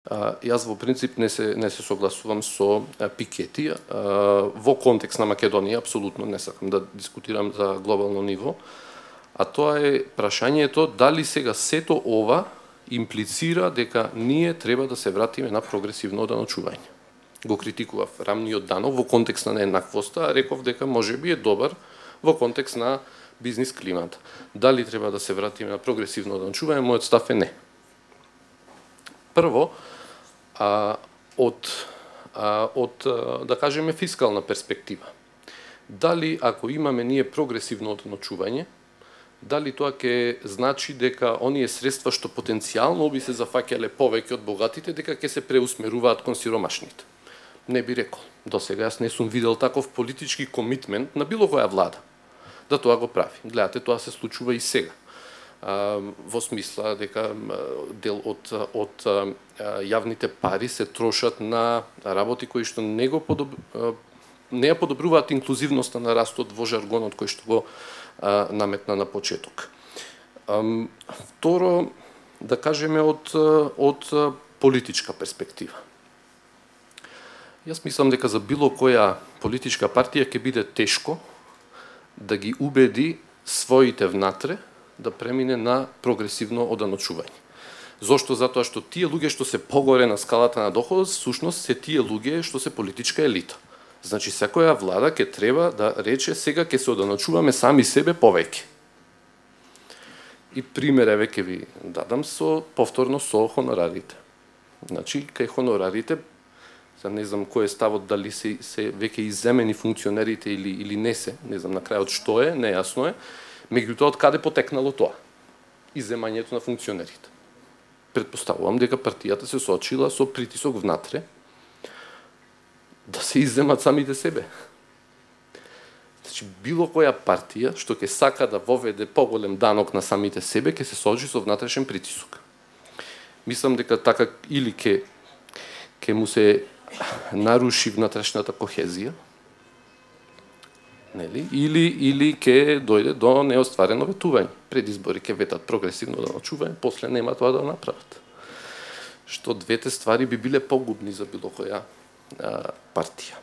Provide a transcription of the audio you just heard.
Јас во принцип не се согласувам со Пикети. Во контекст на Македонија апсолутно не сакам да дискутирам за глобално ниво, а тоа е прашањето дали сега сето ова имплицира дека ние треба да се вратиме на прогресивно оданочување. Го критикував рамниот данок во контекст на нееднаквоста, а реков дека можеби е добар во контекст на бизнис климата. Дали треба да се вратиме на прогресивно оданочување, мојот став е не. Прво, од да кажеме фискална перспектива. Дали ако имаме ние прогресивно оданочување, дали тоа ќе значи дека оние средства што потенцијално би се зафаќале повеќе од богатите, дека ќе се преусмеруваат кон сиромашните? Не би рекол. До сега јас не сум видел таков политички комитмент на било која влада да тоа го прави. Гледате, тоа се случува и сега. Во смисла дека дел од јавните пари се трошат на работи кои што не ја подобруваат инклузивноста на растот во жаргонот кој што го наметна на почеток. Второ, да кажеме од политичка перспектива. Јас мислам дека за било која политичка партија ќе биде тешко да ги убеди своите внатре да премине на прогресивно оданочување. Зошто? Затоа што тие луѓе што се погоре на скалата на доходот, всушност се тие луѓе што се политичка елита. Значи, секоја влада ќе треба да рече сега ќе се оданочуваме сами себе повеќе. И пример еве ќе ви дадам повторно со хонорарите. Значи, кај хонорарите, не знам кој е ставот, дали се веќе изземени функционерите или не се, не знам на крајот што е, нејасно е. Меѓутоа, од каде потекнало тоа? Изземањето на функционерите. Предпоставувам дека партијата се соочила со притисок внатре да се изземат самите себе. Значи, било која партија што ќе сака да воведе поголем данок на самите себе, ќе се соочи со внатрешен притисок. Мислам дека така или ќе му се наруши внатрешната кохезија, или ќе дојде до неостварено ветување. Пред избори ќе ветат прогресивно оданочување, после нема тоа да направат. Што двете ствари би биле погубни за било која партија.